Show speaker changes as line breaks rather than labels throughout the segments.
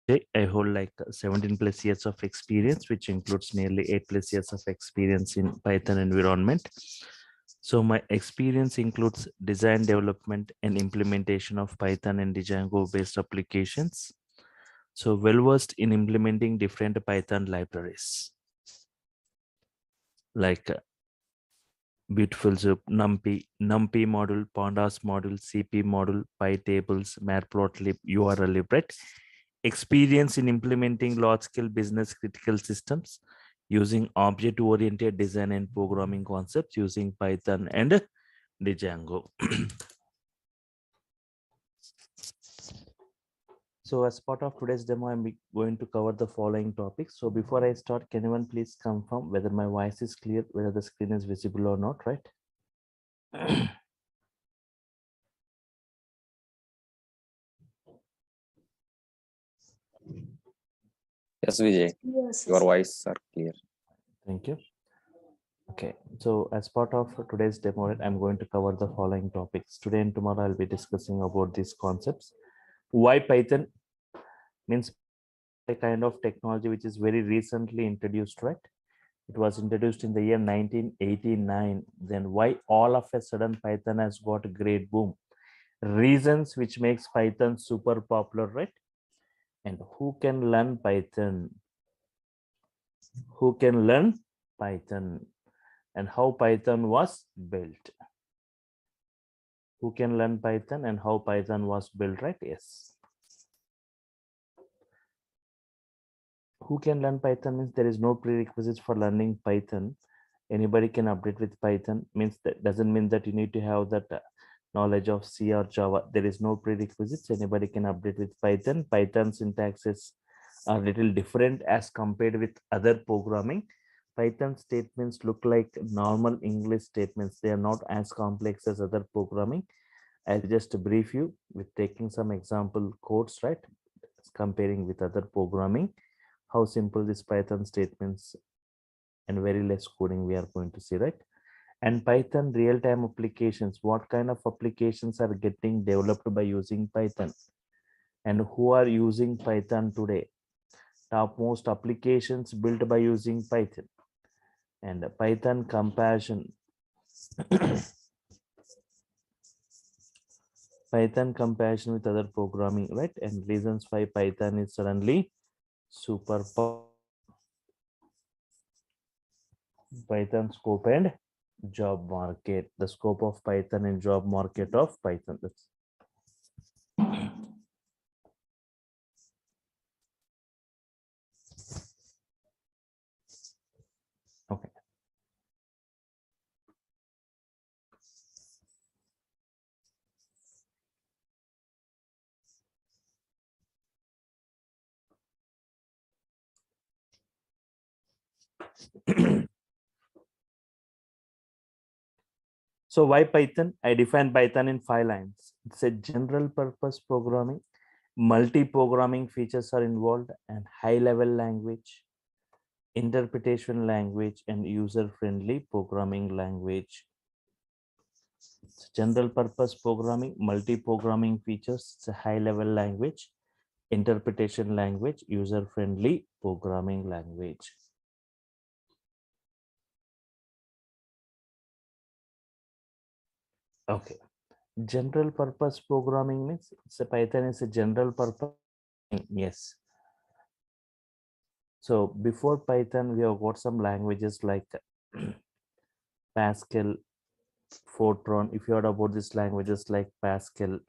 I hold like 17 plus years of experience, which includes nearly 8 plus years of experience in Python environment. So my experience includes design, development, and implementation of Python and Django based applications. So well versed in implementing different Python libraries like Beautiful Soup, NumPy module, Pandas module, CP module, PyTables, Matplotlib, URLlib, right? Experience in implementing large-scale business critical systems using object-oriented design and programming concepts using Python and Django. So as part of today's demo, I'm going to cover the following topics. So before I start, can anyone please confirm whether my voice is clear, whether the screen is visible or not, right?
Yes, Vijay,
Yes,
your
yes.
voice are clear.
Thank you. Okay, so as part of today's demo, I'm going to cover the following topics. Today and tomorrow, I'll be discussing about these concepts. Why Python means a kind of technology which is very recently introduced, right? It was introduced in the year 1989. Then why all of a sudden Python has got a great boom? Reasons which makes Python super popular, right? And who can learn Python? Who can learn Python? And how Python was built? Who can learn Python and how Python was built, right? Yes. Who can learn Python means there is no prerequisites for learning Python. Anybody can update with Python, means that doesn't mean that you need to have that knowledge of C or Java. There is no prerequisites. Anybody can update with Python. Python syntaxes are little different as compared with other programming. Python statements look like normal English statements. They are not as complex as other programming. I'll just brief you with taking some example codes, right? Comparing with other programming, how simple these Python statements and very less coding we are going to see, right? And Python real-time applications, what kind of applications are getting developed by using Python and who are using Python today? Topmost applications built by using Python and Python comparison. Python comparison with other programming, right? And reasons why Python is suddenly super Python scope and job market. The scope of Python and job market of Python. That's okay. So why Python? I define Python in 5 lines. It's a general purpose programming. Multi-programming features are involved and high-level language, interpretation language, and user-friendly programming language. It's general purpose programming, multi-programming features, it's a high-level language, interpretation language, user-friendly programming language. Okay. General purpose programming means it's a Python is a general purpose. Yes. So before Python, we have got some languages like Pascal, Fortran. If you heard about these languages like Pascal,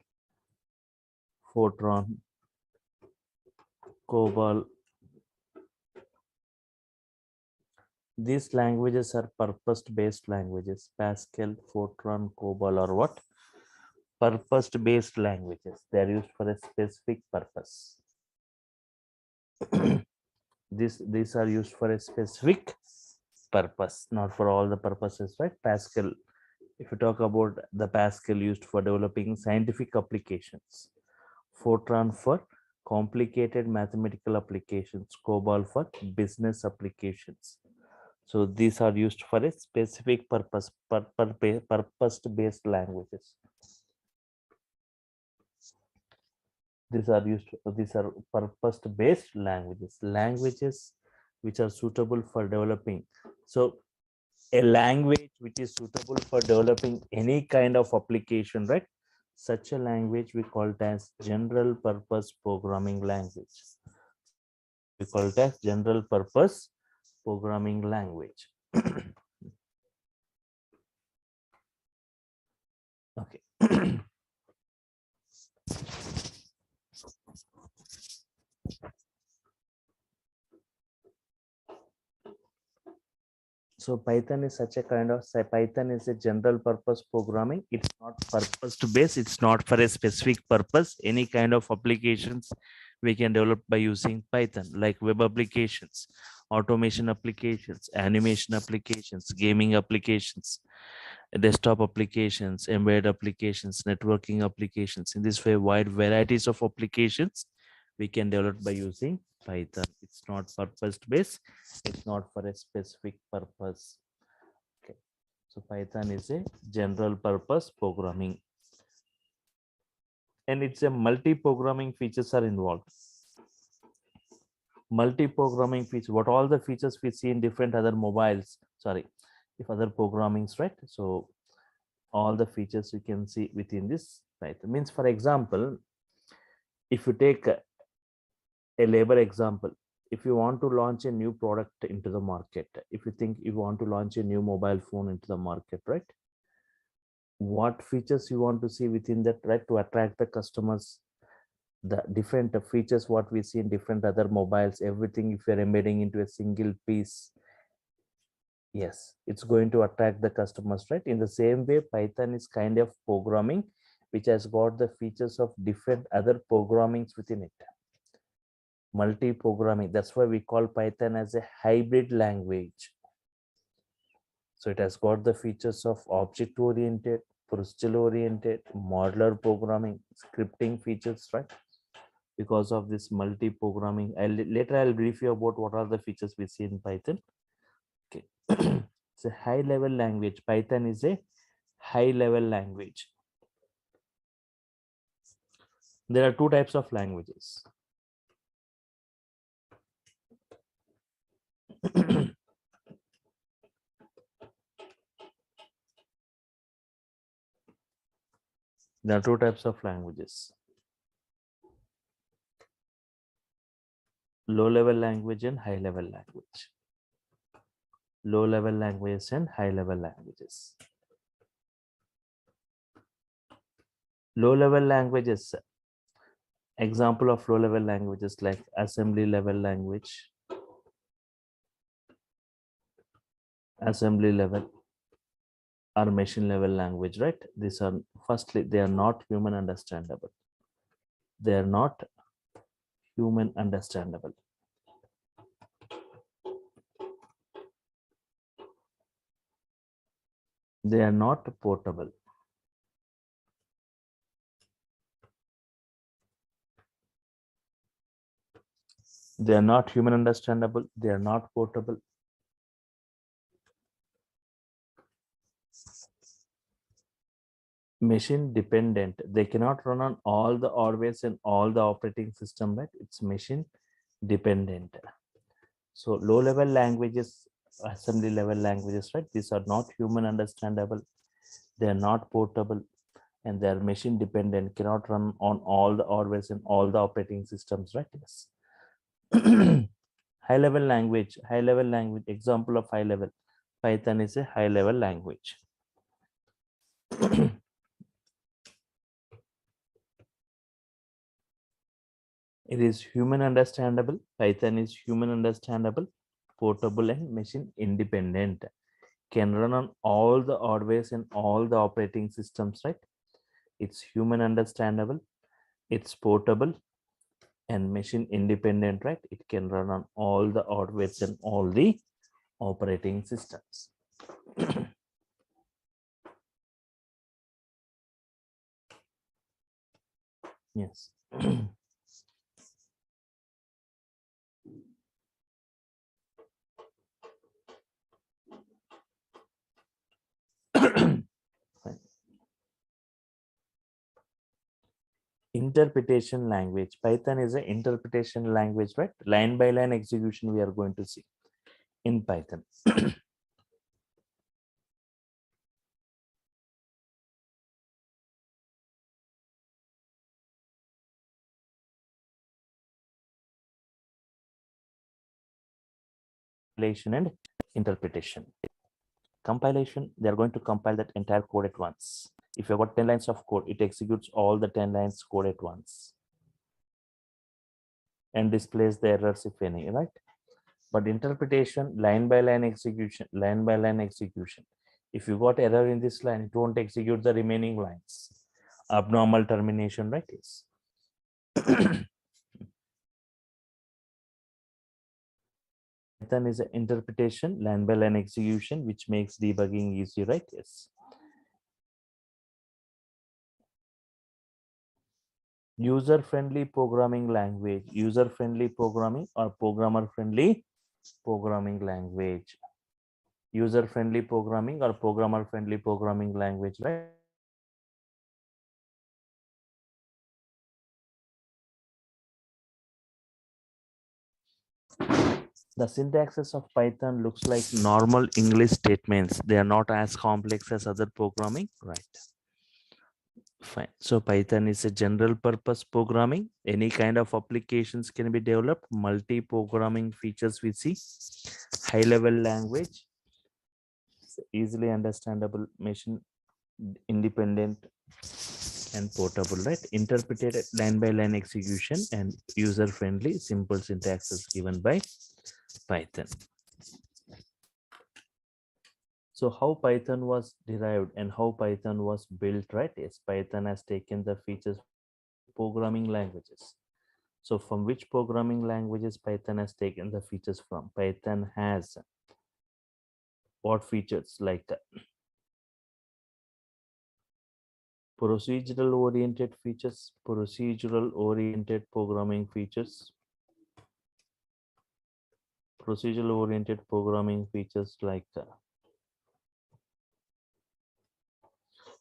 Fortran, COBOL, these languages are purpose-based languages. Pascal, Fortran, COBOL, or what? Purpose-based languages. They are used for a specific purpose. These are used for a specific purpose, not for all the purposes, right? Pascal, if you talk about the Pascal used for developing scientific applications, Fortran for complicated mathematical applications, COBOL for business applications. So these are used for a specific purpose, purpose-based languages. These are used. These are purpose-based languages. Languages which are suitable for developing. So a language which is suitable for developing any kind of application, right? Such a language we call it as general purpose programming language. Such a language we call it as general purpose programming language. Okay. So Python is such a kind of, Python is a general purpose programming. It's not purpose to base. It's not for a specific purpose. Any kind of applications we can develop by using Python, like web applications, automation applications, animation applications, gaming applications, desktop applications, embedded applications, networking applications. In this way, wide varieties of applications we can develop by using Python. It's not purpose based. It's not for a specific purpose. Okay. So Python is a general purpose programming, and it's a multi-programming features are involved. Multi-programming features. What all the features we see in different other mobiles? Sorry, if other programmings, right? So all the features you can see within this Python. Means, for example, if you take a labor example, if you want to launch a new product into the market, if you think you want to launch a new mobile phone into the market, right? What features you want to see within that, right, to attract the customers? The different features what we see in different other mobiles, everything, if you're embedding into a single piece, yes, it's going to attract the customers, right? In the same way, Python is kind of programming which has got the features of different other programmings within it. Multi-programming, that's why we call Python as a hybrid language. So it has got the features of object oriented, procedural oriented, modular programming, scripting features, right? Because of this multi-programming, later I'll brief you about what are the features we see in Python. Okay. It's a high level language. Python is a high level language. There are two types of languages. There are two types of languages: low level language and high level language. Low level languages and high level languages. Low level languages, example of low level languages like assembly level language, assembly level, or machine level language, right? These are, firstly, they are not human understandable. They are not human understandable. They are not portable. They are not human understandable. They are not portable. Machine dependent. They cannot run on all the hardware and all the operating system, right? It's machine dependent. So low level languages, assembly level languages, right? These are not human understandable. They are not portable, and they are machine dependent, cannot run on all the hardware and all the operating systems, right? Yes. High level language, example of high level, Python is a high level language. It is human understandable. Python is human understandable, portable, and machine independent. Can run on all the hardware and all the operating systems, right? It's human understandable, it's portable, and machine independent, right? It can run on all the hardware and all the operating systems. Yes. Fine. Interpretation language. Python is an interpretation language, right? Line by line execution we are going to see in Python. Compilation and interpretation. Compilation, they are going to compile that entire code at once. If you've got 10 lines of code, it executes all the 10 lines code at once and displays the errors if any, right? But interpretation, line by line execution, line by line execution. If you got error in this line, it won't execute the remaining lines. Abnormal termination, right? Yes. Python is an interpretation, line by line execution, which makes debugging easy, right? Yes. User-friendly programming language, user-friendly programming or programmer-friendly programming language. User-friendly programming or programmer-friendly programming language, right? The syntaxes of Python looks like normal English statements. They are not as complex as other programming, right? Fine. So Python is a general purpose programming. Any kind of applications can be developed. Multi-programming features we see. High-level language, easily understandable, machine independent and portable, right? Interpreted line by line execution and user-friendly, simple syntax is given by Python. So how Python was derived and how Python was built, right? Yes, Python has taken the features programming languages. So from which programming languages Python has taken the features from? Python has what features like procedural oriented features, procedural oriented programming features, procedural oriented programming features like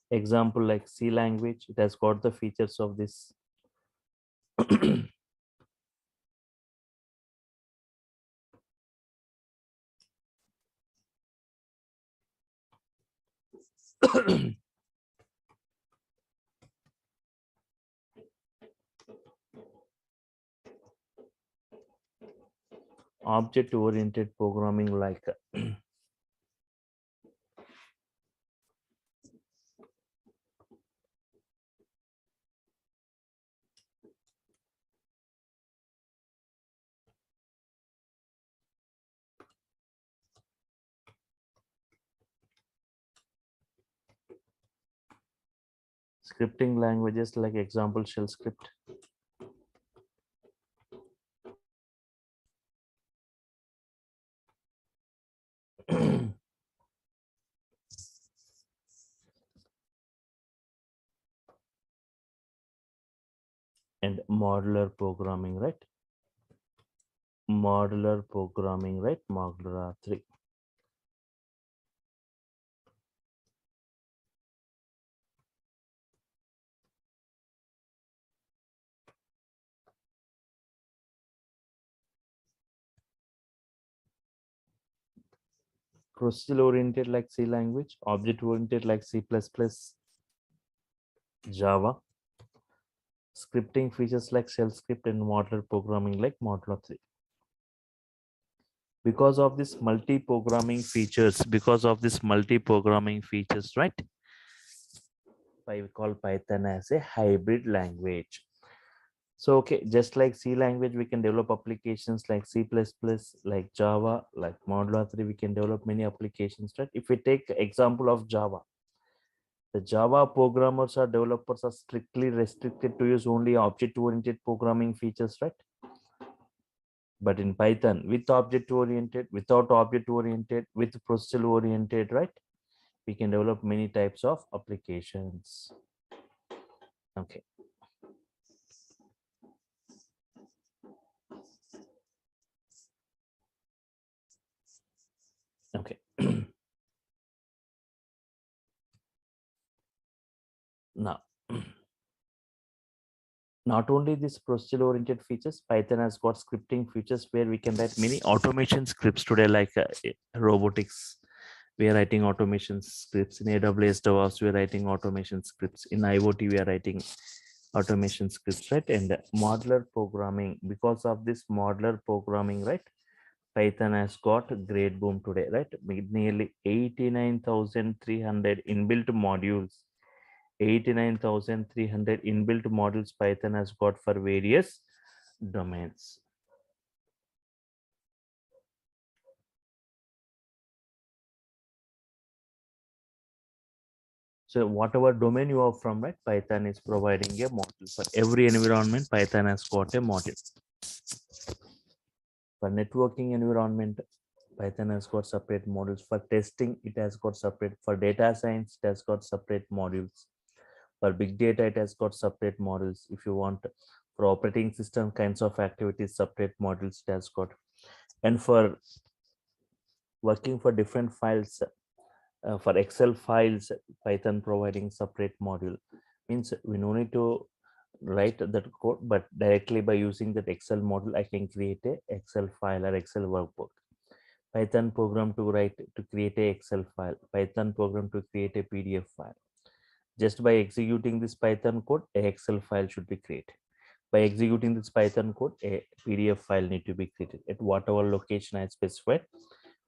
example like C language. It has got the features of this. Object oriented programming like scripting languages like example shell script. And modular programming, right? Modular programming, right? Modular 3. Procedural oriented like C language, object oriented like C++, Java, scripting features like shell script and modular programming like Modular 3. Because of this multi-programming features, right? I call Python as a hybrid language. So, okay, just like C language, we can develop applications like C++, like Java, like Modular 3, we can develop many applications, right? If we take example of Java, the Java programmers or developers are strictly restricted to use only object-oriented programming features, right? But in Python, with object-oriented, without object-oriented, with procedural-oriented, right? We can develop many types of applications. Okay. Okay. Now, not only this procedure oriented features, Python has got scripting features where we can write many automation scripts today, like robotics. We are writing automation scripts in AWS DevOps. We are writing automation scripts in IoT. We are writing automation scripts, right? And modular programming. Because of this modular programming, right? Python has got a great boom today, right? With nearly 89,300 inbuilt modules. 89,300 inbuilt modules Python has got for various domains. So whatever domain you are from, right, Python is providing a module. For every environment, Python has got a module. For networking environment, Python has got separate modules. For testing, it has got separate. For data science, it has got separate modules. For big data, it has got separate modules. If you want for operating system kinds of activities, separate modules it has got. And for working for different files, for Excel files, Python providing separate module. Means we no need to write that code, but directly by using that Excel module, I can create a Excel file or Excel workbook. Python program to create a Excel file, Python program to create a PDF file. Just by executing this Python code, a Excel file should be created. By executing this Python code, a PDF file need to be created at whatever location I specified,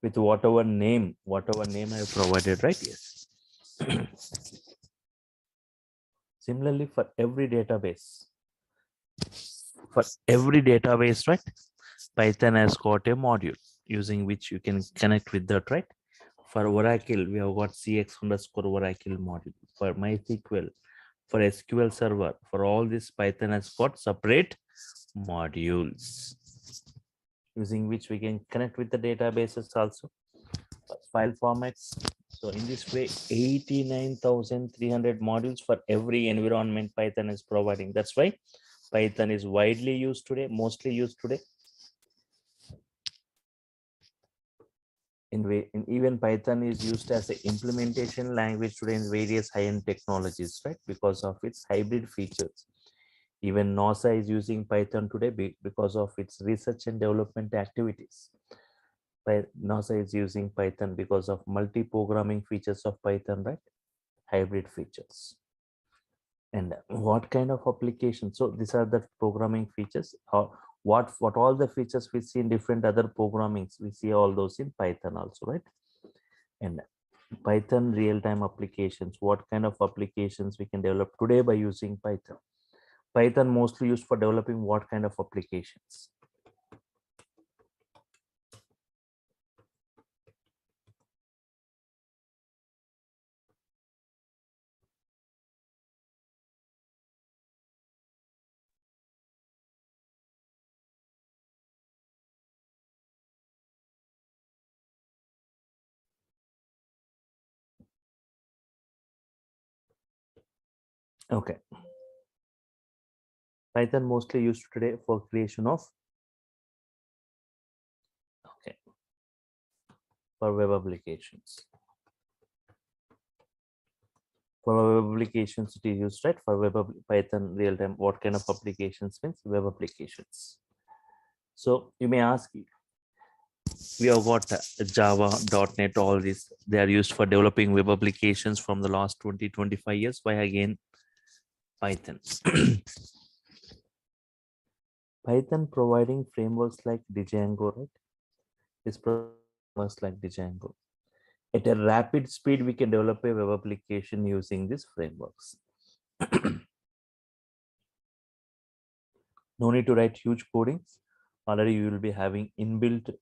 with whatever name I have provided, right? Yes. Similarly, for every database, right, Python has got a module using which you can connect with that, right? For Oracle, we have got cx_oracle module. For MySQL, for SQL Server, for all this, Python has got separate modules using which we can connect with the databases also. File formats. So in this way, 89,300 modules for every environment Python is providing. That's why Python is widely used today, mostly used today. In even Python is used as an implementation language today in various high-end technologies, right? Because of its hybrid features. Even NASA is using Python today because of its research and development activities. NASA is using Python because of multi-programming features of Python, right? Hybrid features. And what kind of application? So these are the programming features. What all the features we see in different other programmings, we see all those in Python also, right? And Python real-time applications, what kind of applications we can develop today by using Python? Python mostly used for developing what kind of applications? Okay. Python mostly used today for creation of, okay, for web applications. For web applications, it is used, right? For Python real time, what kind of applications means web applications. So you may ask, we have got Java, .NET, all these. They are used for developing web applications from the last 20-25 years. Why again Python? Python providing frameworks like Django, right? It's frameworks like Django. At a rapid speed, we can develop a web application using these frameworks. No need to write huge codings. Already you will be having inbuilt.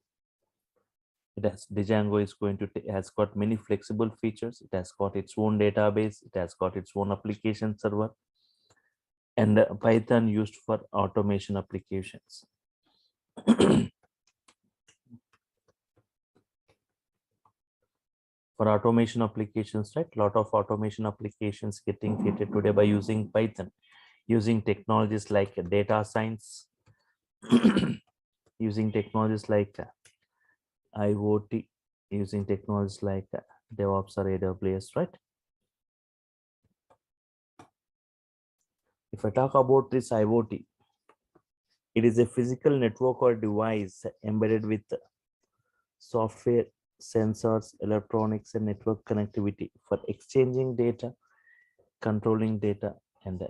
It has Django is going to has got many flexible features. It has got its own database. It has got its own application server, and Python used for automation applications. For automation applications, right? A lot of automation applications getting created today by using Python, using technologies like data science, using technologies like IoT, using technologies like DevOps or AWS, right? If I talk about this IoT, it is a physical network or device embedded with software, sensors, electronics, and network connectivity for exchanging data, controlling data, and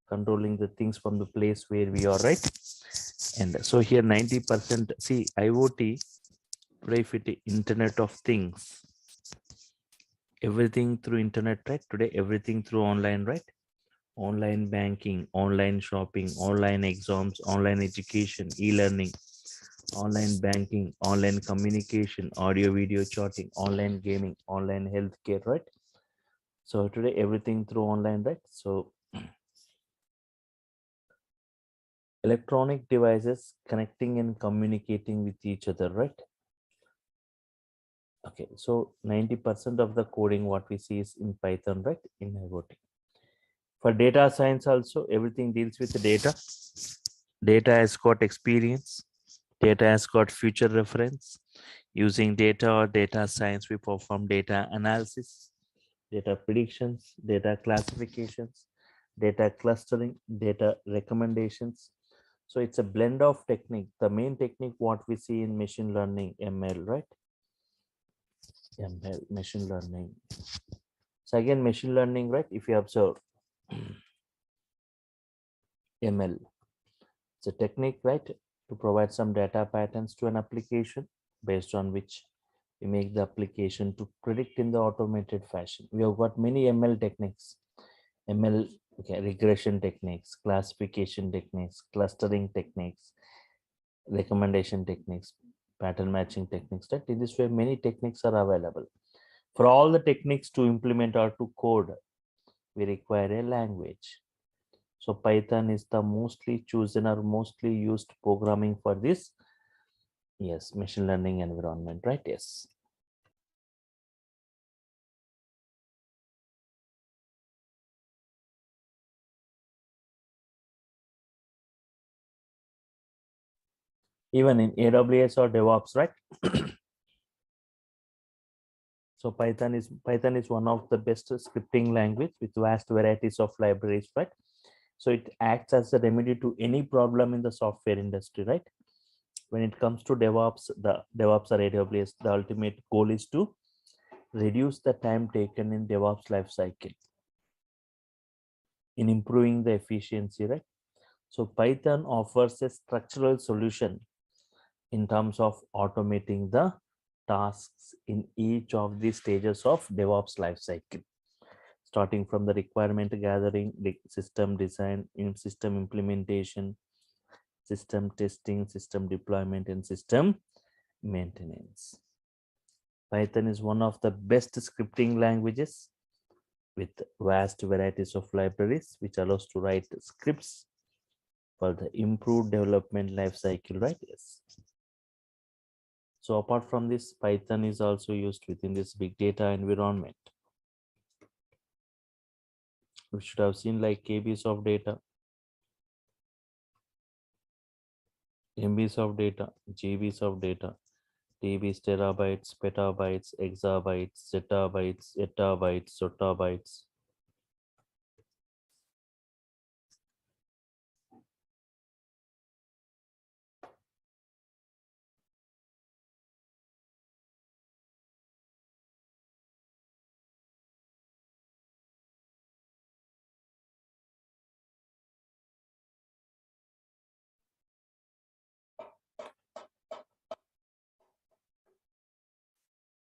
controlling the things from the place where we are, right? And so here 90%, see, IoT, today if it Internet of Things, everything through internet, right? Today everything through online, right? Online banking, online shopping, online exams, online education, e-learning, online banking, online communication, audio video chatting, online gaming, online healthcare, right? So today everything through online, right? So electronic devices connecting and communicating with each other, right? Okay, so 90% of the coding what we see is in Python, right? In IoT. For data science also, everything deals with the data. Data has got experience. Data has got future reference. Using data or data science, we perform data analysis, data predictions, data classifications, data clustering, data recommendations. So it's a blend of technique. The main technique what we see in machine learning, ML, right? ML, machine learning. So again, machine learning, right? If you observe ML, it's a technique, right? To provide some data patterns to an application based on which we make the application to predict in the automated fashion. We have got many ML techniques. ML, okay, regression techniques, classification techniques, clustering techniques, recommendation techniques, pattern matching techniques. Right? In this way, many techniques are available. For all the techniques to implement or to code, we require a language. So Python is the mostly chosen or mostly used programming for this, yes, machine learning environment, right? Yes. Even in AWS or DevOps, right? So Python is one of the best scripting language with vast varieties of libraries, right? So it acts as a remedy to any problem in the software industry, right? When it comes to DevOps, the DevOps or AWS, the ultimate goal is to reduce the time taken in DevOps lifecycle in improving the efficiency, right? So Python offers a structural solution in terms of automating the tasks in each of the stages of DevOps lifecycle, starting from the requirement gathering, the system design, in system implementation, system testing, system deployment, and system maintenance. Python is one of the best scripting languages with vast varieties of libraries, which allows to write scripts for the improved development lifecycle, right? Yes. So apart from this, Python is also used within this big data environment. We should have seen like KBs of data, MBs of data, GBs of data, TBs, terabytes, petabytes, exabytes, zettabytes, etabytes, zottabytes.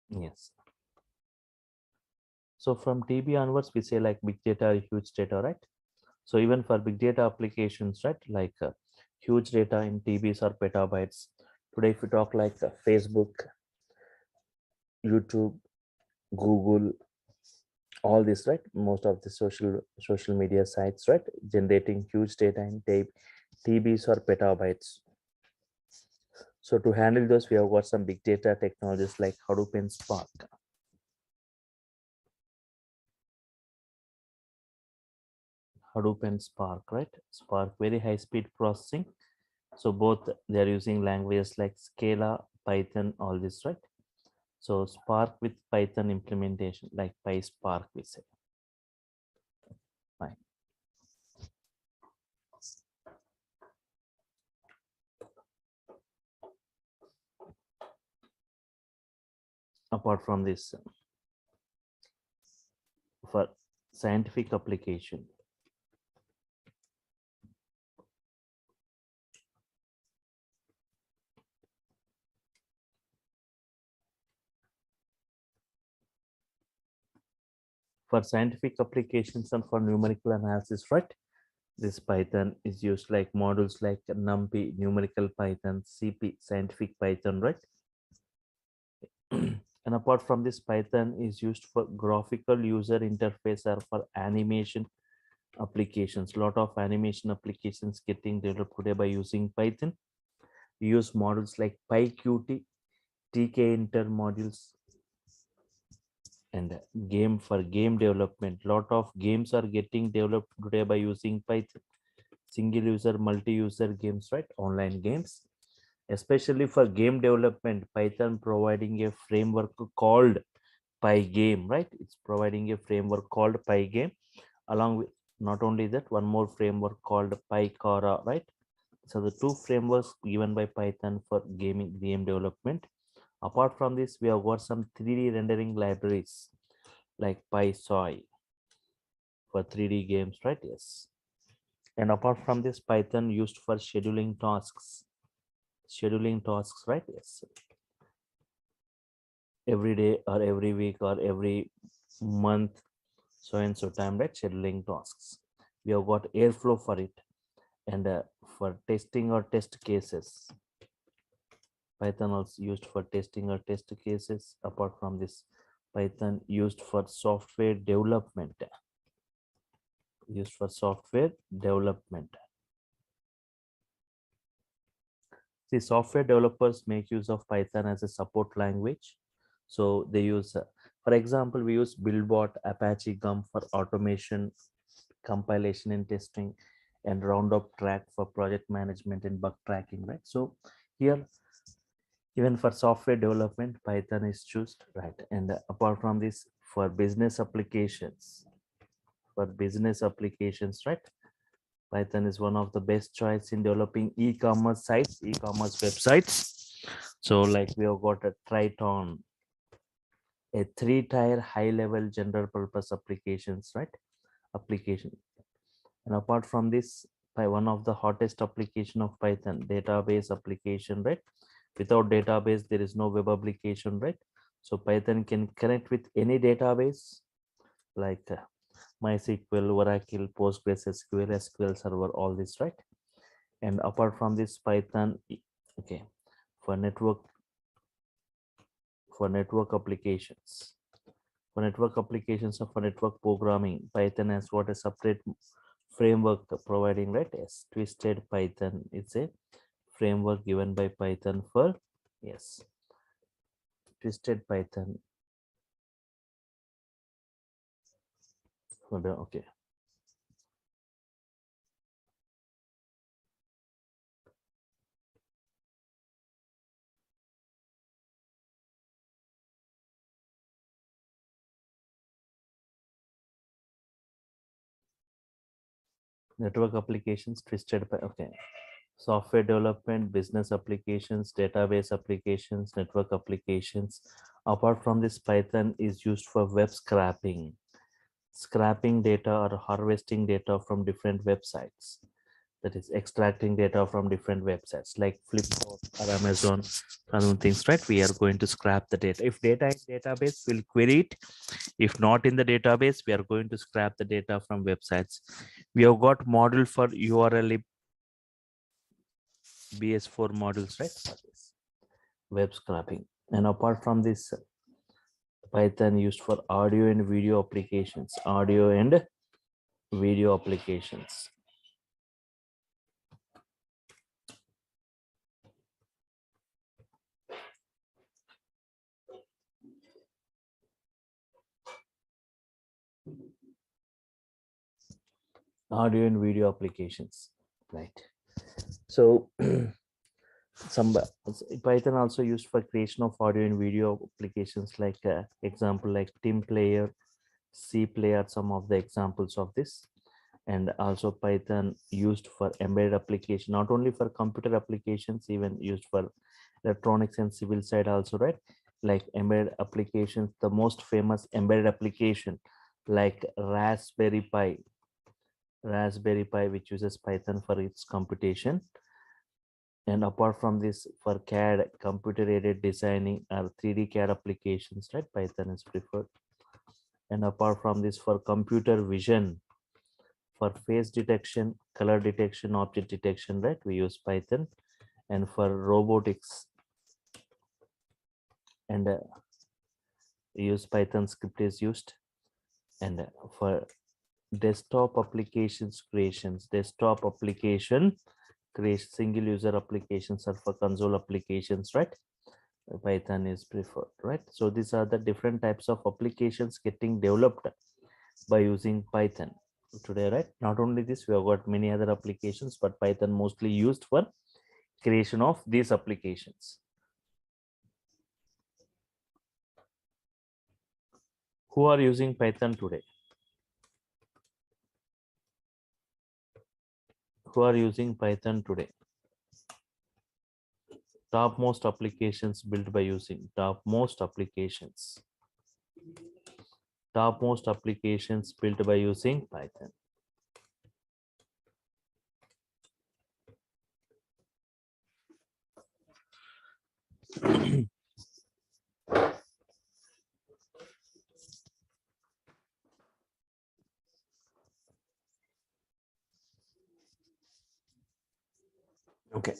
Yes. So from TB onwards, we say like big data, huge data, right? So even for big data applications, right? Like huge data in TBs or petabytes. Today, if we talk like Facebook, YouTube, Google, all this, right? Most of the social media sites, right? Generating huge data in TBs or petabytes. So to handle those, we have got some big data technologies like Hadoop and Spark. Hadoop and Spark, right? Spark, very high speed processing. So both they are using languages like Scala, Python, all this, right? So Spark with Python implementation, like PySpark, we say. Fine. apart from this, for scientific application, for scientific applications and for numerical analysis, right? This Python is used like modules like NumPy, numerical Python, CP, scientific Python, right? And apart from this, Python is used for graphical user interface or for animation applications. A lot of animation applications getting developed today by using Python. We use models like PyQt, TK-inter modules, and game for game development. Lot of games are getting developed today by using Python. Single user, multi-user games, right? Online games. Especially for game development, Python providing a framework called Pygame, right? It's providing a framework called Pygame. Along with not only that, one more framework called PyCora, right? So the two frameworks given by Python for game development. Apart from this, we have got some 3D rendering libraries like PySoy for 3D games, right? Yes. And apart from this, Python used for scheduling tasks. Scheduling tasks, right? Yes. Every day or every week or every month, so and so time, right? Scheduling tasks. We have got Airflow for it. And for testing or test cases, Python also used for testing or test cases. Apart from this, Python used for software development. Used for software development. See, software developers make use of Python as a support language. So they use, for example, we use Buildbot, Apache Gum for automation, compilation and testing, and Roundup Track for project management and bug tracking, right? So here, even for software development, Python is chosen, right? And apart from this, for business applications, right? Python is one of the best choice in developing e-commerce sites, e-commerce websites. So like we have got a Triton, a three-tier high-level general purpose applications, right? Application. And apart from this, by one of the hottest application of Python, database application, right? Without database, there is no web application, right? So Python can connect with any database like MySQL, Oracle, PostgreSQL, SQL Server, all this, right? And apart from this, Python, okay, for network applications, for network applications or for network programming, Python has got a separate framework providing, right? Yes, Twisted Python. It's a framework given by Python for, yes, Twisted Python. Okay. Network applications, Twisted by, okay. Software development, business applications, database applications, network applications. Apart from this, Python is used for web scraping data or harvesting data from different websites. That is extracting data from different websites like Flipkart or Amazon and things, right? We are going to scrap the data. If data is database, we'll query it. If not in the database, we are going to scrap the data from websites. We have got model for URL BS4 modules, right? For this web scraping. And apart from this, Python used for audio and video applications. Audio and video applications. Audio and video applications, right? So some Python also used for creation of audio and video applications, like example like Team Player, C Player, some of the examples of this. And also Python used for embedded application, not only for computer applications, even used for electronics and civil side also, right? like embedded applications. The most famous embedded application like Raspberry Pi, which uses Python for its computation. And apart from this, for CAD, computer aided designing or 3D CAD applications, right? Python is preferred. And apart from this, for computer vision, for face detection, color detection, object detection, right? We use Python. And for robotics, and use Python script is used. And for desktop applications creations, desktop application create single user applications or for console applications, right? Python is preferred, right? So these are the different types of applications getting developed by using Python today, right? Not only this, we have got many other applications, but Python mostly used for creation of these applications. Who are using Python today? Who are using Python today? Topmost applications built by using topmost applications built by using Python. Okay.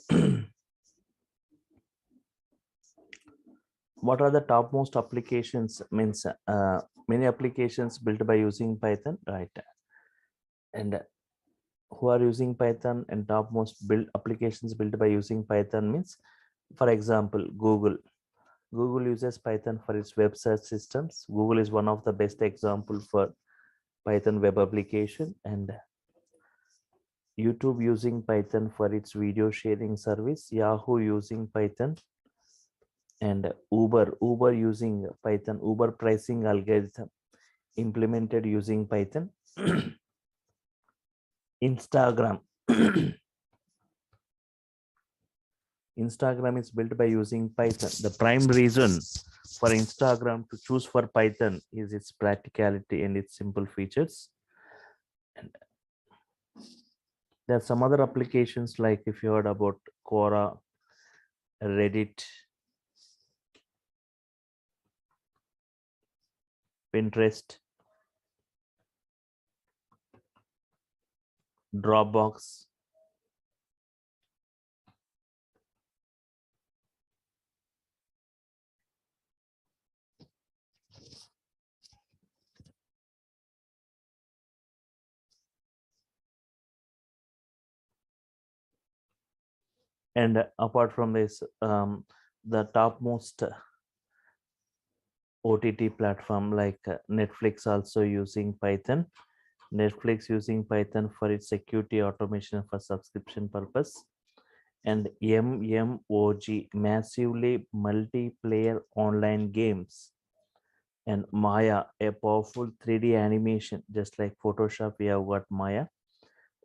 What are the topmost applications? Means many applications built by using Python, right? And who are using Python and topmost build applications built by using Python means, for example, Google. Google uses Python for its web search systems. Google is one of the best example for Python web application. And YouTube using Python for its video sharing service. Yahoo using Python. And Uber using Python. Uber pricing algorithm implemented using Python. Instagram. Instagram is built by using Python. The prime reason for Instagram to choose for Python is its practicality and its simple features. And there are some other applications like if you heard about Quora, Reddit, Pinterest, Dropbox. And apart from this, the topmost OTT platform like Netflix also using Python. Netflix using Python for its security automation for subscription purpose. And MMOG, massively multiplayer online games. And Maya, a powerful 3D animation, just like Photoshop, we have got Maya,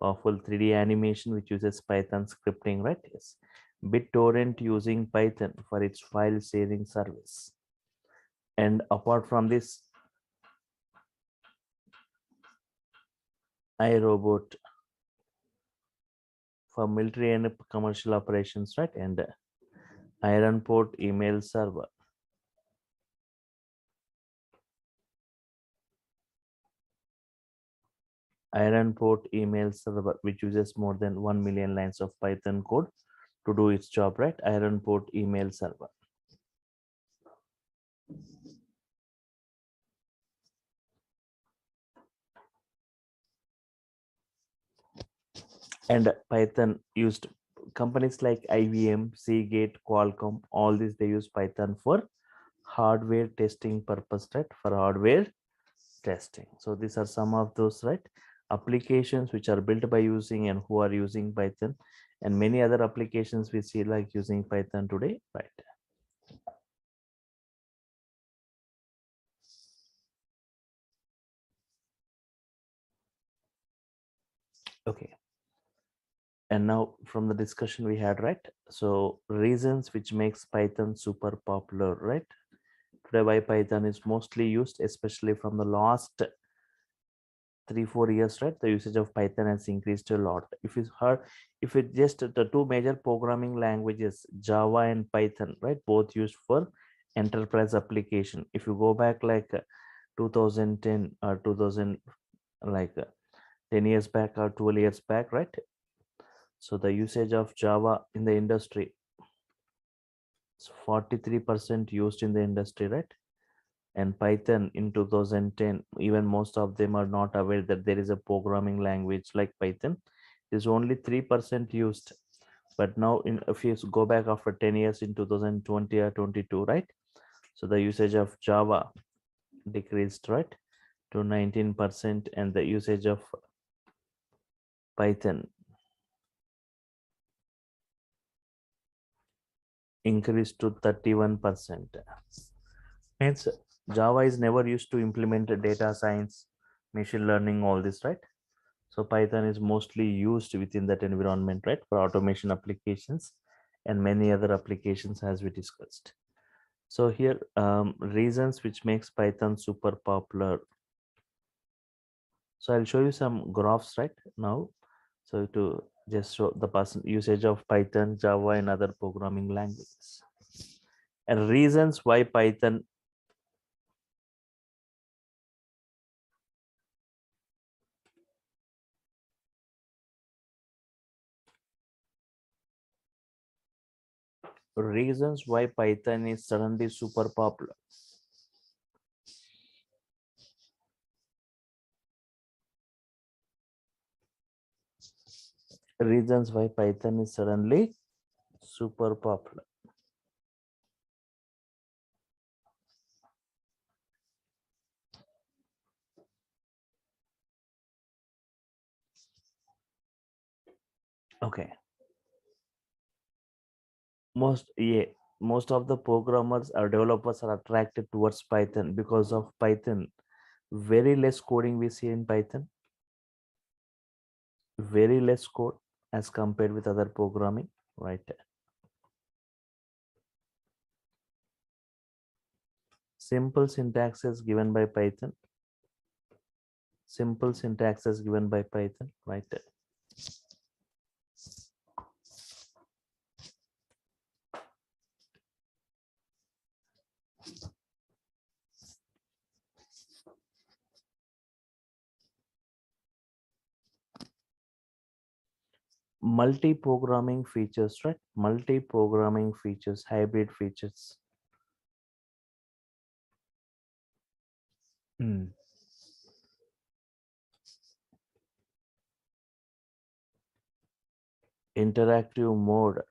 powerful 3D animation which uses Python scripting, right? Yes. BitTorrent using Python for its file sharing service. And apart from this, iRobot for military and commercial operations, right? And Ironport email server. Ironport email server, which uses more than 1 million lines of Python code to do its job, right? Ironport email server. And Python used companies like IBM, Seagate, Qualcomm, all these they use Python for hardware testing purpose, right? For hardware testing. So these are some of those, right? Applications which are built by using and who are using Python, and many other applications we see like using Python today, right? Okay. And now from the discussion we had, right? So reasons which makes Python super popular, right? Today, why Python is mostly used, especially from the last 3-4 years, right? The usage of Python has increased a lot. If it just the two major programming languages, Java and Python, right, both used for enterprise application. If you go back like 2010 or 2000, like 10 years back or 12 years back, right? So the usage of Java in the industry is 43% used in the industry, right? And Python in 2010, even most of them are not aware that there is a programming language like Python. Is only 3% used. But now, if you go back after 10 years in 2020 or 22, right? So the usage of Java decreased, right, to 19%, and the usage of Python increased to 31%. Means Java is never used to implement data science, machine learning, all this, right? So Python is mostly used within that environment, right, for automation applications and many other applications as we discussed. So here, reasons which makes Python super popular. So I'll show you some graphs right now. So to just show the person usage of Python, Java, and other programming languages. And reasons why Python is suddenly super popular. Reasons why Python is suddenly super popular. Okay. Most of the programmers or developers are attracted towards Python because of Python. Very less coding we see in Python. Very less code as compared with other programming, right? Simple syntax is given by Python. Simple syntax is given by Python, right? Multi-programming features, right? Multi-programming features, hybrid features. Interactive mode.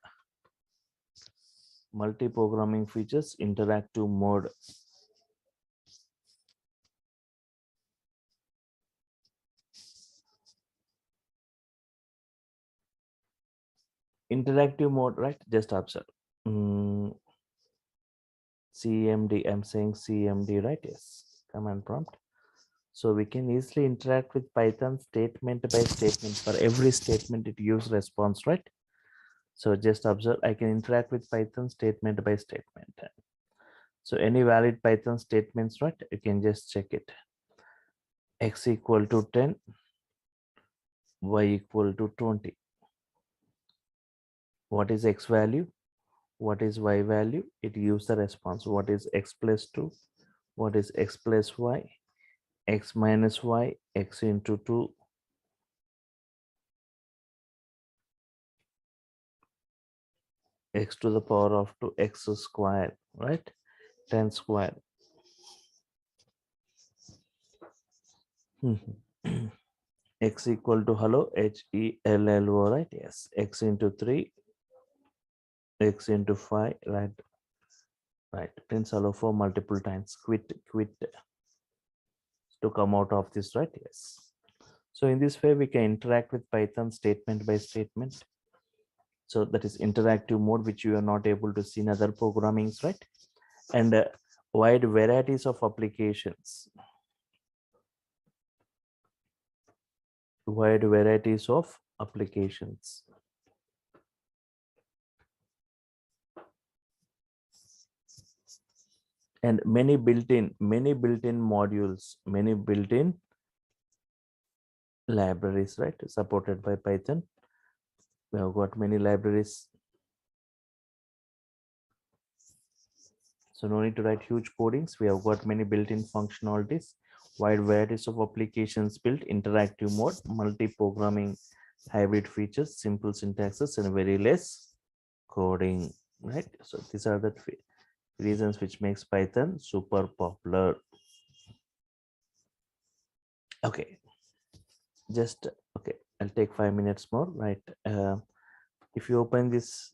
Multi-programming features, interactive mode. Interactive mode, right? Just observe. CMD, I'm saying CMD, right? Yes, command prompt. So we can easily interact with Python statement by statement. For every statement, it gives response, right? So just observe, I can interact with Python statement by statement. So any valid Python statements, right? You can just check it. X equal to 10, Y equal to 20. What is X value? What is Y value? It gives the response. What is X plus 2? What is X plus Y? X minus Y, X into 2. X to the power of 2, X square, right? 10 square. X equal to hello, HELLO, right? Yes. X into 3, X into 5, right? Right. Prince hello for multiple times. Quit to come out of this, right? Yes. So in this way, we can interact with Python statement by statement. So that is interactive mode, which you are not able to see in other programmings, right? And wide varieties of applications. Wide varieties of applications. and many built-in modules, many built-in libraries, right, supported by Python. We have got many libraries, so no need to write huge codings. We have got many built-in functionalities, wide varieties of applications built, interactive mode, multi-programming, hybrid features, simple syntaxes, and very less coding, right? So these are the reasons which makes Python super popular. Okay, just okay, I'll take 5 minutes more, right? If you open this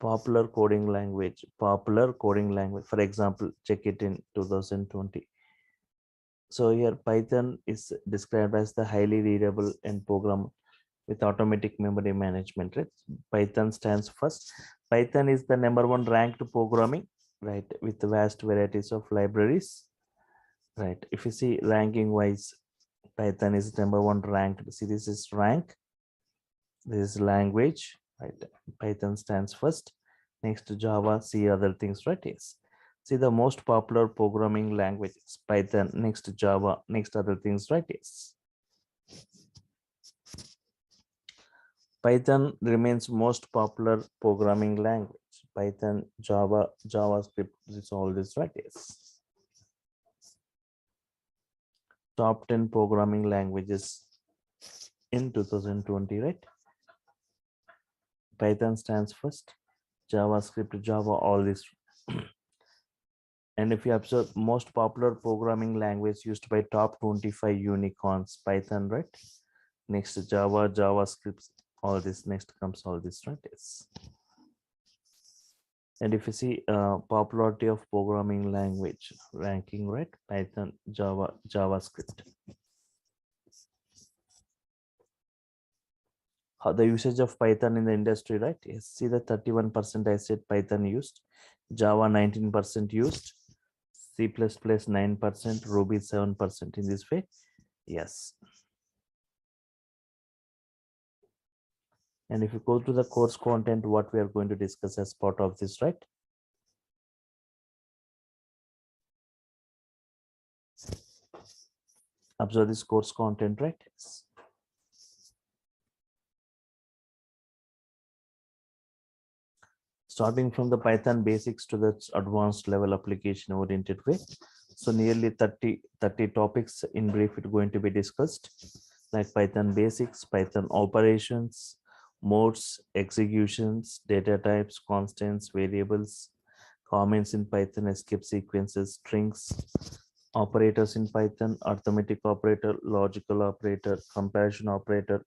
popular coding language, for example, check it in 2020. So here Python is described as the highly readable and program with automatic memory management, right? Python stands first. Python is the number one ranked programming, right, with vast varieties of libraries, right? If you see ranking wise, Python is number one ranked. See, this is rank, this is language, right? Python stands first, next to Java, C, other things, right? Yes. See the most popular programming languages, Python, next to Java, next other things, right? Yes. Python remains most popular programming language. Python, Java, JavaScript, this all this, right? Yes. Top 10 programming languages in 2020, right? Python stands first, JavaScript, Java, all this. And if you observe most popular programming language used by top 25 unicorns, Python, right? Next Java, JavaScript, all this, next comes all this, right? Yes. And if you see popularity of programming language ranking, right? Python, Java, JavaScript. How the usage of Python in the industry, right? Yes. See the 31% I said Python used, Java 19% used, C++ 9%, Ruby 7% in this way. Yes. And if you go to the course content, what we are going to discuss as part of this, right? Observe this course content, right? Yes. Starting from the Python basics to the advanced level application oriented way. So nearly 30 topics in brief it going to be discussed, like Python basics, Python operations, modes, executions, data types, constants, variables, comments in Python, escape sequences, strings, operators in Python, arithmetic operator, logical operator, comparison operator,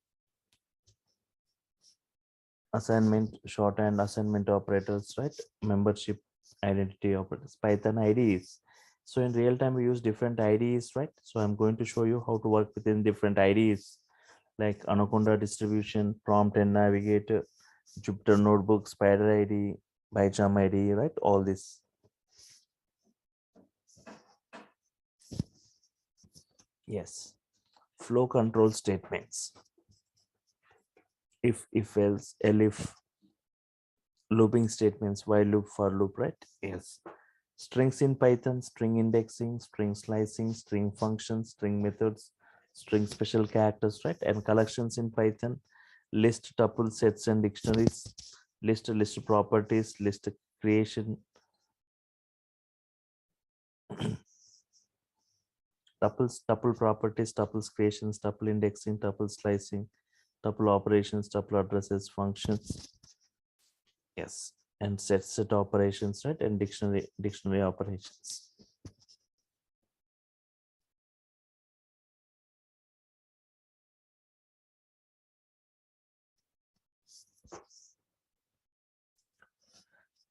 assignment, shorthand, assignment operators, right? Membership, identity operators, Python IDEs. So in real time, we use different IDEs, right? So I'm going to show you how to work within different IDEs, like Anaconda distribution, prompt and navigator, Jupyter notebook, Spider ID, PyCharm ID, right? All this. Yes. Flow control statements. If else, elif, looping statements, while loop, for loop, right? Yes. Strings in Python, string indexing, string slicing, string functions, string methods, string special characters, right? And collections in Python, list, tuple, sets, and dictionaries, list properties, list creation, tuple properties, tuples creations, tuple indexing, tuple slicing, tuple operations, tuple addresses, functions. Yes. And set operations, right? And dictionary operations.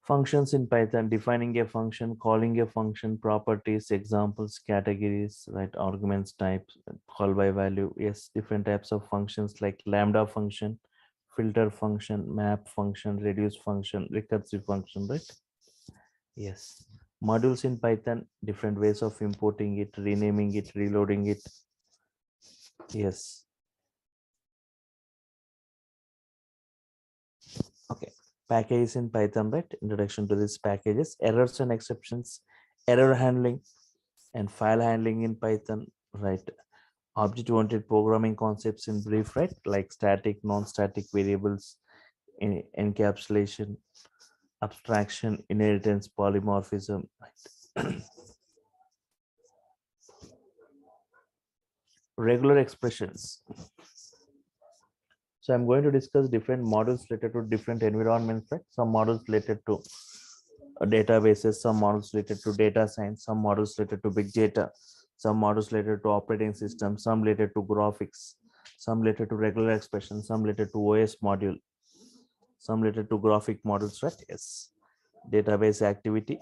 Functions in Python, defining a function, calling a function, properties, examples, categories, right? Arguments, types, call by value. Yes, different types of functions like lambda function, filter function, map function, reduce function, recursive function, right? Yes. Modules in Python, different ways of importing it, renaming it, reloading it. Yes. Okay. Packages in Python, right? Introduction to these packages, errors and exceptions, error handling, and file handling in Python, right? Object-oriented programming concepts in brief, right? Like static, non-static variables, encapsulation, abstraction, inheritance, polymorphism, right? Regular expressions. So I'm going to discuss different models related to different environments, right? Some models related to databases, some models related to data science, some models related to big data, some models related to operating systems, some related to graphics, some related to regular expression, some related to OS module, some related to graphic models, right? Yes. Database activity.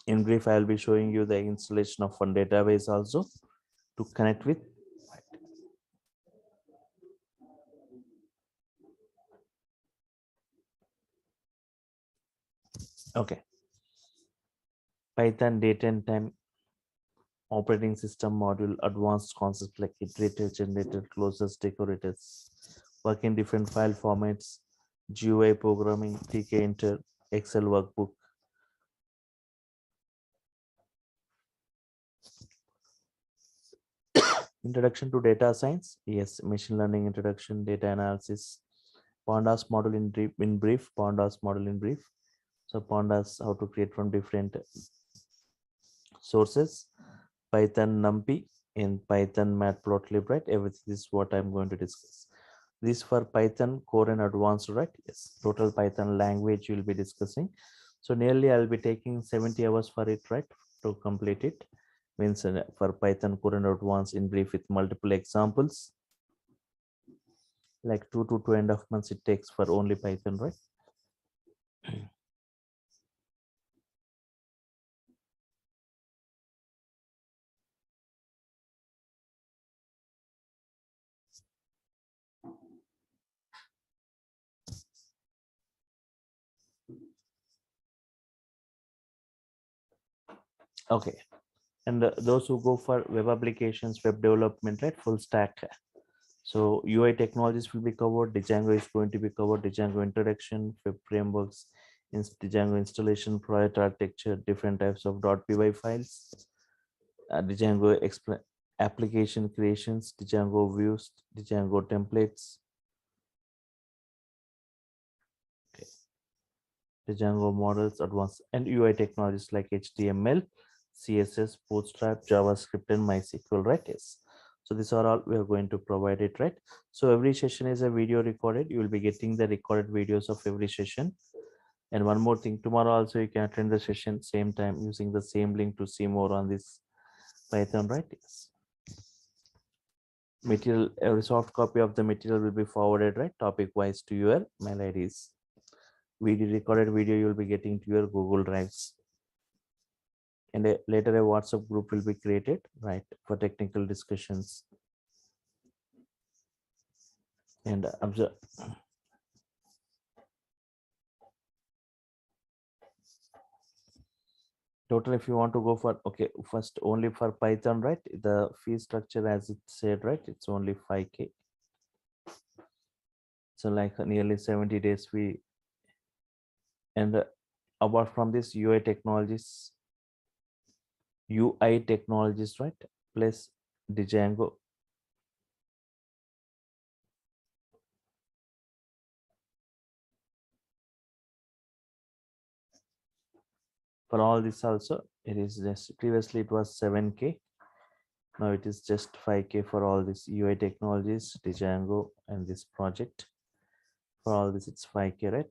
In brief, I will be showing you the installation of one database also to connect with. Okay. Python date and time operating system module, advanced concepts like iterator, generator, closures, decorators, work in different file formats, GUI programming, TK Inter, Excel workbook. Introduction to data science, yes, machine learning introduction, data analysis, pandas model in brief, pandas model in brief. So pandas, how to create from different sources, Python NumPy in Python matplotlib, right? Everything is what I'm going to discuss. This for Python core and advanced, right? Yes, total Python language you'll be discussing. So nearly I'll be taking 70 hours for it, right? To complete it. Means for Python core and advanced in brief with multiple examples. Like 2 to 2.5 months it takes for only Python, right? Okay. And those who go for web applications, web development, right? Full stack. So UI technologies will be covered. Django is going to be covered. Django introduction, web frameworks, Django installation, project architecture, different types of .py files, Django application creations, Django views, Django templates, okay. Django models, advanced and UI technologies like HTML, CSS, Bootstrap, JavaScript, and MySQL, right? Yes. So these are all we are going to provide it, right? So every session is a video recorded. You will be getting the recorded videos of every session. And one more thing, tomorrow also you can attend the session same time using the same link to see more on this Python, right? Yes. Material, every soft copy of the material will be forwarded, right? Topic wise to your mail IDs. Recorded video you will be getting to your Google Drives. And later a WhatsApp group will be created, right, for technical discussions. And observe. Total, if you want to go for, okay, first only for Python, right? The fee structure, as it said, right? It's only 5K. So like nearly 70 days we, and apart from this UI technologies, right? Plus Django. For all this also, it is just previously it was 7K. Now it is just 5K for all this UI technologies, Django, and this project. For all this, it's 5K, right?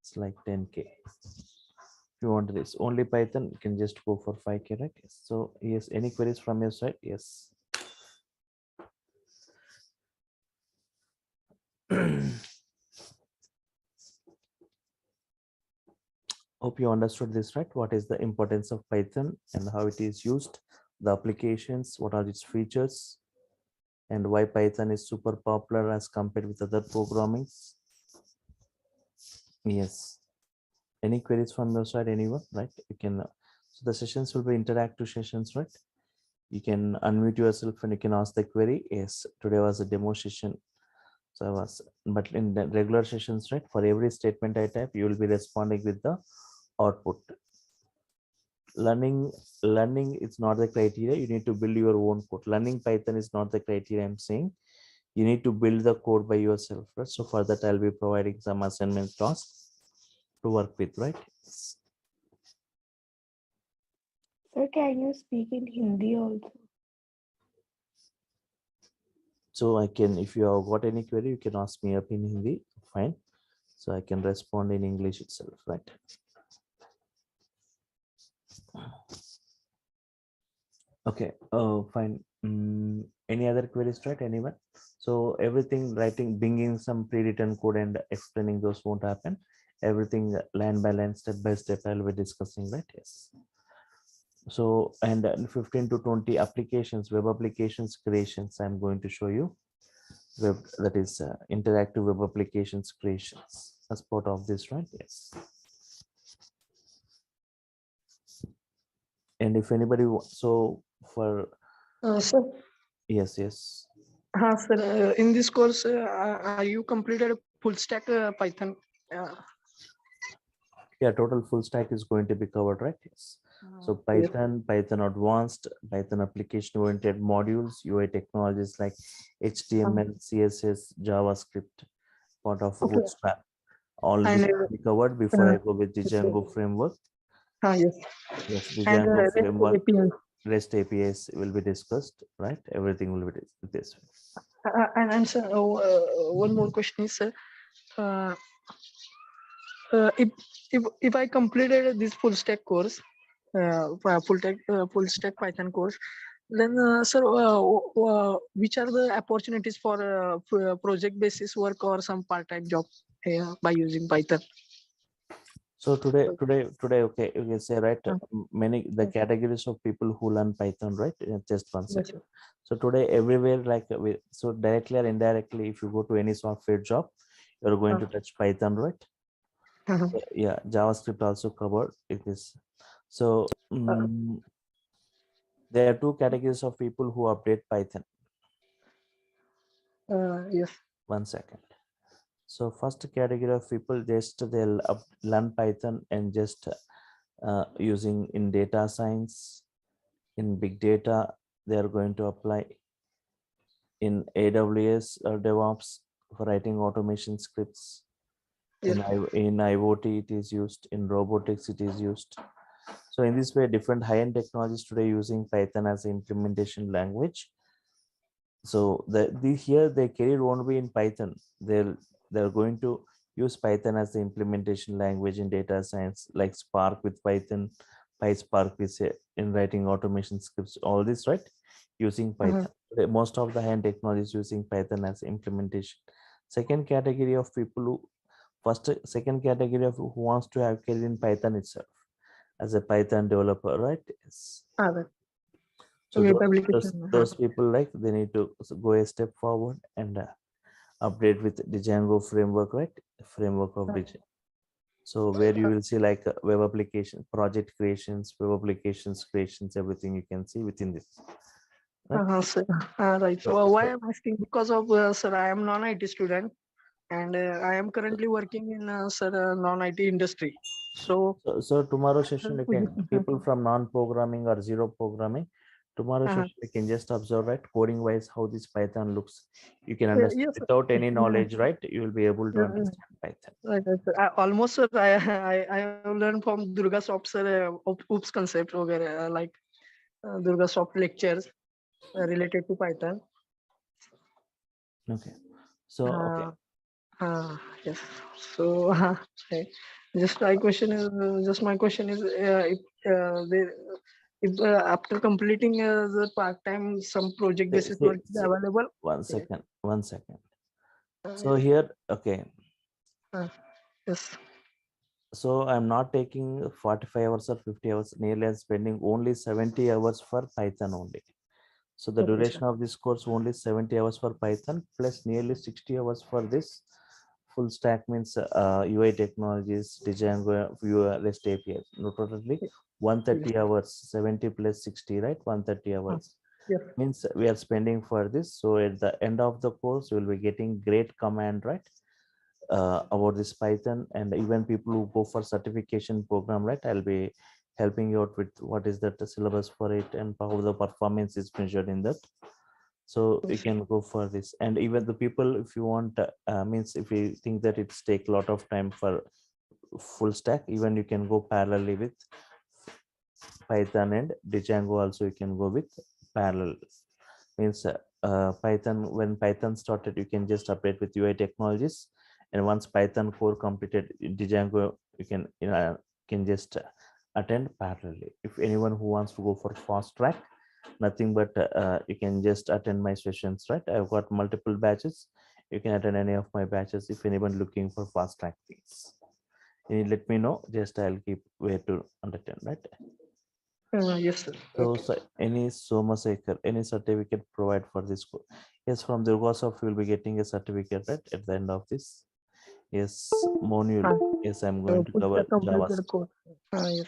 It's like 10K. If you want this only Python, you can just go for 5K, right? Yes. So yes, any queries from your side? Yes. Hope you understood this, right? What is the importance of Python and how it is used, the applications, what are its features, and why Python is super popular as compared with other programming. Yes. Any queries from your side, anyone, right? You can, so the sessions will be interactive sessions, right? You can unmute yourself and you can ask the query. Yes, today was a demo session. So I was, but in the regular sessions, right? For every statement I type, you will be responding with the output. Learning is not the criteria. You need to build your own code. Learning Python is not the criteria. I'm saying you need to build the code by yourself, right? So for that, I'll be providing some assignment tasks to work with, right?
Sir, can you speak in Hindi also?
So I can, if you have got any query, you can ask me up in Hindi. Fine. So I can respond in English itself, right? Okay. Fine. Any other queries, right? Anyone? So everything writing, bringing some pre-written code and explaining those won't happen. Everything line by line, step by step, I'll be discussing, right? Yes. So, and 15 to 20 applications, web applications creations, I'm going to show you. Web, that is interactive web applications creations as part of this, right? Yes. And if anybody wants, so for
Sir,
yes.
sir, in this course, are you completed full stack Python?
Yeah, total full stack is going to be covered, right? Yes. So
Yes.
Python advanced, Python application oriented modules, UI technologies like HTML, CSS, JavaScript, part of
Okay.
Bootstrap. All
And
this will be covered before I go with the
yes.
Django framework.
Yes.
Yes, the
And
Django
REST
framework,
API.
REST APIs will be discussed, right? Everything will be this way.
And sir, one more question is, sir, uh, if I completed this full stack course, full stack Python course, then sir, which are the opportunities for project basis work or some part time job by using Python?
So today, okay, you can say, right? Many the categories of people who learn Python, right? Just one
Yes,
second. So today, everywhere, like so directly or indirectly, if you go to any software job, you're going to touch Python, right? Yeah, JavaScript also covered. It is so. There are two categories of people who update Python.
yes.
One second. So first category of people, just they'll learn Python and just using in data science, in big data, they are going to apply in AWS or DevOps for writing automation scripts.
Yes.
In IoT, it is used. In robotics, it is used. So in this way, different high-end technologies today using Python as an implementation language. So here their career won't be in Python. They're going to use Python as the implementation language in data science, like Spark with Python, PySpark with in writing automation scripts. All this, right? Using Python. Most of the high-end technologies using Python as implementation. Second category of people who second category of who wants to have career in Python itself as a Python developer, right? Yes. So those people, like, they need to go a step forward and update with the Django framework, right? Framework of Vijay. So where you will see like web application, project creations, web applications creations, everything you can see within this. Right.
Sir. Right. So why I'm asking, because of sir, I am non-IT student, and I am currently working in sir non-IT industry.
So tomorrow session you can, people from non-programming or zero programming, tomorrow session you can just observe, right, coding wise how this Python looks. You can understand
yes,
without any knowledge, right? You will be able to understand Python.
Right. Almost sir, I have learned from Durga Soft sir OOPS concept like Durga Soft lectures related to Python.
Okay. So okay.
Yes. So just my question is if after completing the part time some project basis work is available.
One second. So here, okay.
Yes.
So I'm not taking 45 hours or 50 hours. Nearly I'm spending only 70 hours for Python only. So the duration of this course only 70 hours for Python plus nearly 60 hours for this full stack, means UI technologies, Django, Vue, REST APIs. No, totally 130 hours, 70 plus 60, right? 130 hours.
Yes.
means we are spending for this. So at the end of the course, you will be getting great command, right? About this Python, and even people who go for certification program, right? I'll be helping you out with what is that the syllabus for it and how the performance is measured in that. So you can go for this. And even the people, if you want, means if you think that it's take a lot of time for full stack, even you can go parallelly with Python and Django also. You can go with parallel, means Python, when Python started, you can just update with UI technologies, and once Python core completed Django, you can just attend parallelly. If anyone who wants to go for fast track, nothing but you can just attend my sessions, right? I've got multiple batches. You can attend any of my batches. If anyone looking for fast track things, you let me know, just I'll keep way to understand, right?
Yes, sir.
So,
Okay.
any Soma Sekar, any certificate provide for this course? Yes, from Durga Soft, you will be getting a certificate, right, at the end of this. Yes, module.
Uh,
Yes, I'm going to
Push the
cover
completed
JavaScript.
code. Yes.